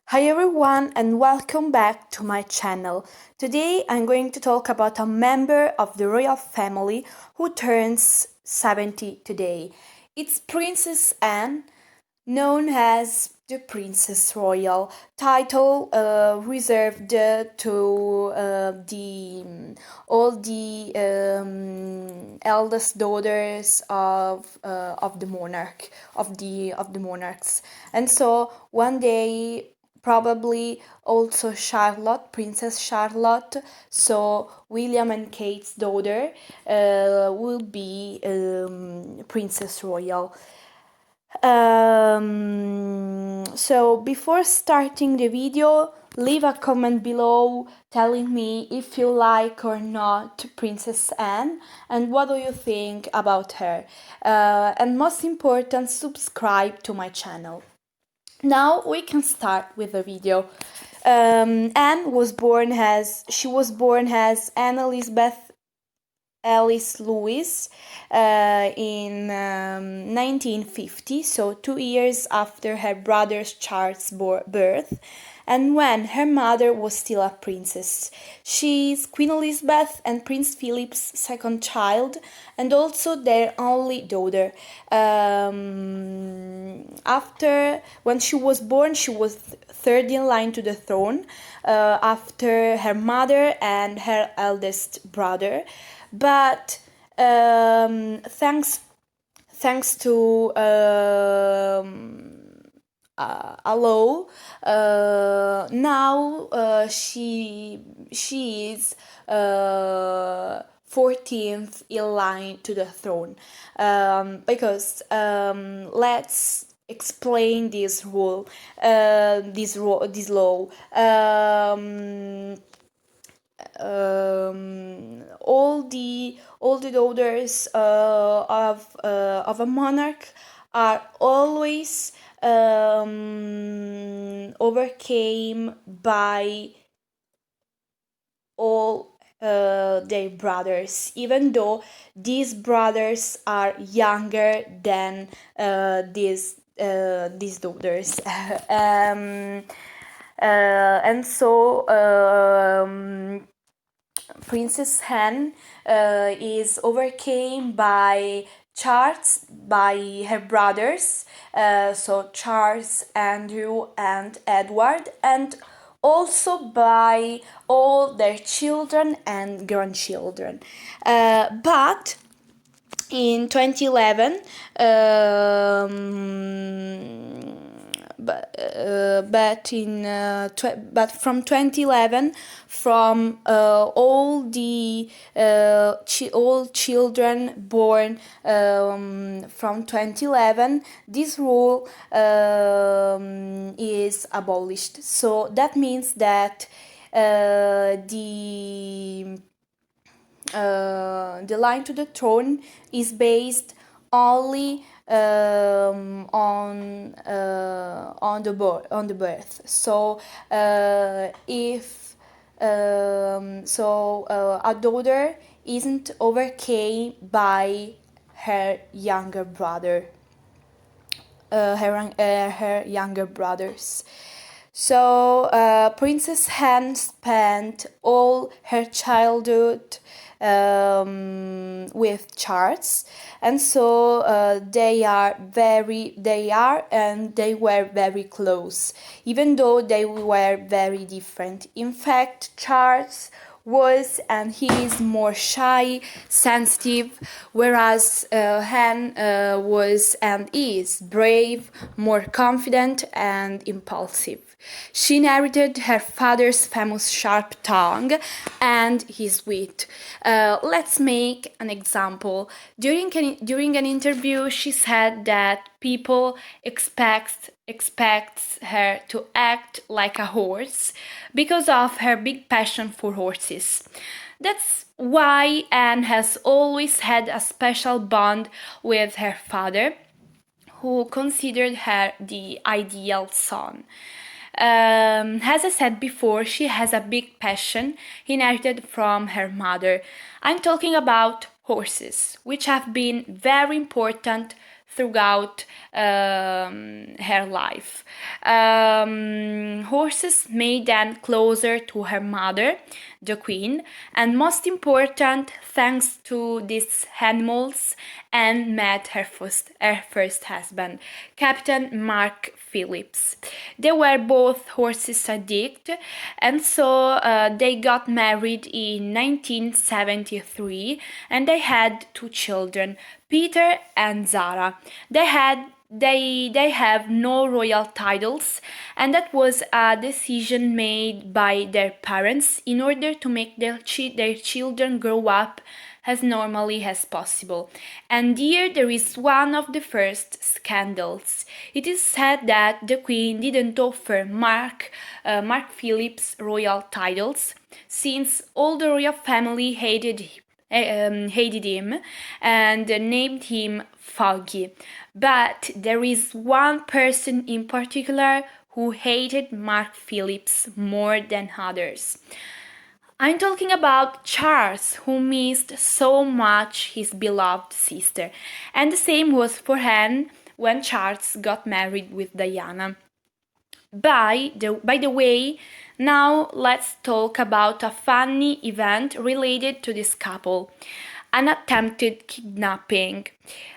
Hi everyone and welcome back to my channel. Today I'm going to talk about a member of the royal family who turns 70 today. It's Princess Anne, known as the Princess Royal, title reserved to all the eldest daughters of the monarch of the monarchs. And so one day probably also Charlotte, Princess Charlotte, so William and Kate's daughter, will be Princess Royal. So before starting the video, leave a comment below telling me if you like or not Princess Anne and what do you think about her. And most important, subscribe to my channel. Now we can start with the video. Anne was born as Anne Elizabeth Alice Lewis in 1950, so 2 years after her brother Charles' birth, and when her mother was still a princess. She is Queen Elizabeth and Prince Philip's second child, and also their only daughter. After when she was born, she was third in line to the throne, after her mother and her eldest brother. But thanks to a law, now she is 14th in line to the throne, because let's explain this rule, this law. All the daughters of a monarch are always overcame by all their brothers, even though these brothers are younger than these daughters. And so Princess Anne is overcame by her brothers, so Charles, Andrew, and Edward, and also by all their children and grandchildren. But in 2011, but from 2011, from all children born from 2011, this rule is abolished. So that means that the line to the throne is based only on the birth. So if a daughter isn't overcame by her younger brother, her younger brothers. So Princess Anne spent all her childhood with Charles, and so they were very close, even though they were very different. In fact, Charles was and he is more shy, sensitive, whereas Han was and is brave, more confident, and impulsive. She inherited her father's famous sharp tongue and his wit. Let's make an example. During an interview, she said that people expects her to act like a horse because of her big passion for horses. That's why Anne has always had a special bond with her father, who considered her the ideal son. As I said before, she has a big passion inherited from her mother. I'm talking about horses, which have been very important throughout her life. Horses made Anne closer to her mother, the queen, and most important, thanks to these animals, Anne met her first husband, Captain Mark Phillips. They were both horses addicts, and so they got married in 1973, and they had 2 children, Peter and Zara. They have no royal titles, and that was a decision made by their parents in order to make their children grow up as normally as possible. And here there is one of the first scandals. It is said that the Queen didn't offer Mark Phillips royal titles, since all the royal family hated him and named him Foggy. But there is one person in particular who hated Mark Phillips more than others. I'm talking about Charles, who missed so much his beloved sister. And the same was for Anne when Charles got married with Diana. By the way, now let's talk about a funny event related to this couple. An attempted kidnapping.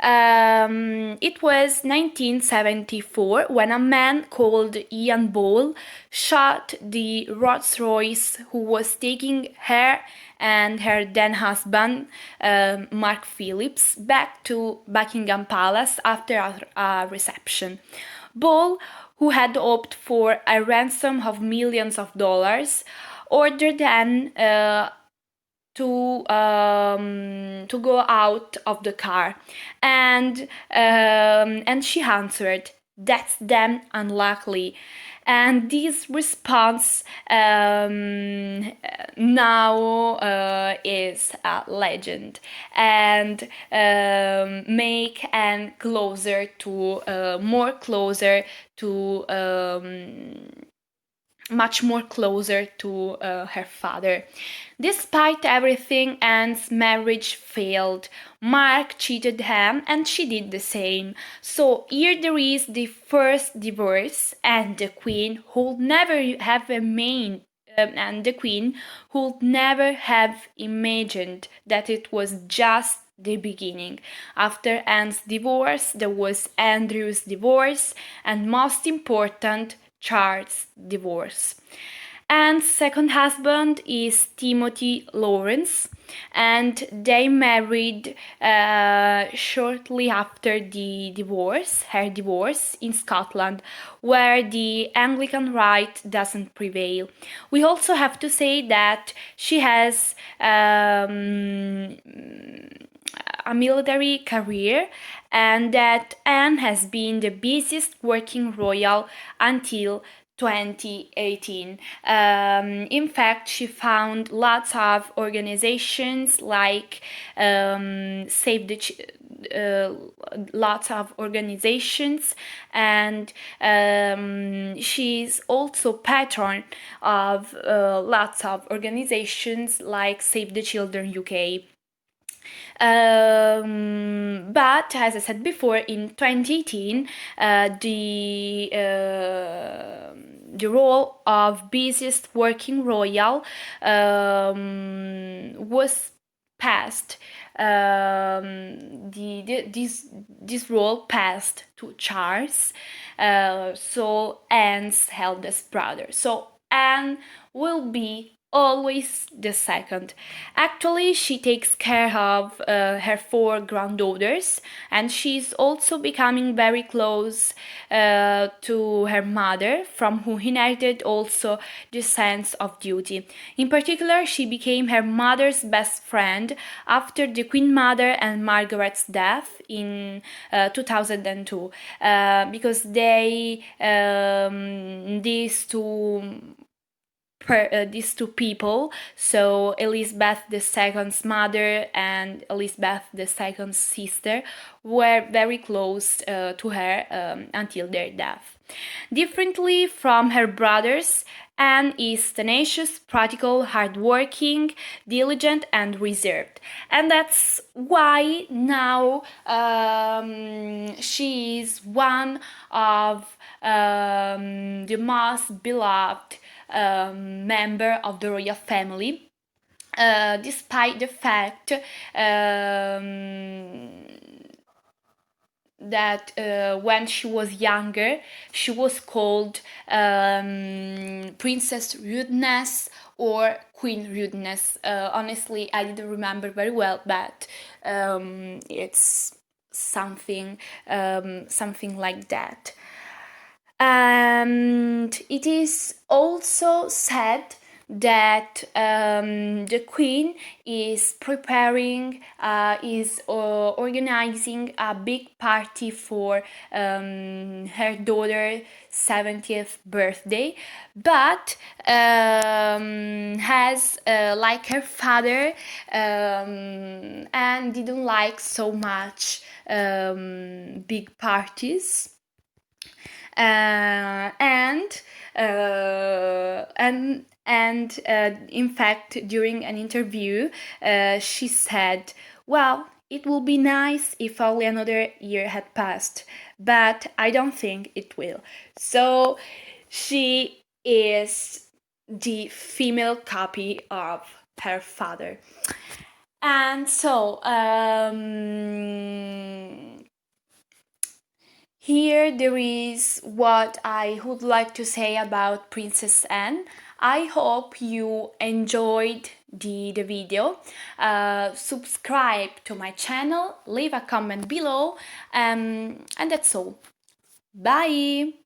It was 1974 when a man called Ian Ball shot the Rolls-Royce who was taking her and her then husband, Mark Phillips, back to Buckingham Palace after a reception. Ball, who had hoped for a ransom of millions of dollars, ordered Anne to go out of the car, and she answered, "That's damn unlikely." And this response now is a legend, and make Anne closer to much more closer to her father. Despite everything, Anne's marriage failed. Mark cheated Anne, and she did the same. So here there is the first divorce, and the Queen who'd never have imagined that it was just the beginning. After Anne's divorce, there was Andrew's divorce, and most important, Charles' divorce. Anne's second husband is Timothy Lawrence, and they married shortly after her divorce in Scotland, where the Anglican rite doesn't prevail. We also have to say that she has a military career, and that Anne has been the busiest working royal until 2018. In fact, she found lots of organizations like lots of organizations, and she's also patron of lots of organizations like Save the Children UK. But as I said before, in 2018, the role of busiest working royal was passed. This role passed to Charles, so Anne's eldest brother. So Anne will be always the second. Actually, she takes care of her 4 granddaughters, and she's also becoming very close to her mother, from who inherited also the sense of duty. In particular, she became her mother's best friend after the Queen Mother and Margaret's death in 2002, because these two people, so Elizabeth II's mother and Elizabeth II's sister, were very close to her until their death. Differently from her brothers, Anne is tenacious, practical, hardworking, diligent, and reserved. And that's why now she is one of the most beloved member of the royal family. Despite the fact that when she was younger, she was called Princess Rudeness or Queen Rudeness. Honestly, I didn't remember very well, but it's something like that. And it is also said that the queen is organizing a big party for her daughter's 70th birthday, but has like her father and didn't like so much big parties. And in fact, during an interview, she said, well, it will be nice if only another year had passed, but I don't think it will. So she is the female copy of her father. And so here there is what I would like to say about Princess Anne. I hope you enjoyed the video. Subscribe to my channel, leave a comment below, and that's all. Bye!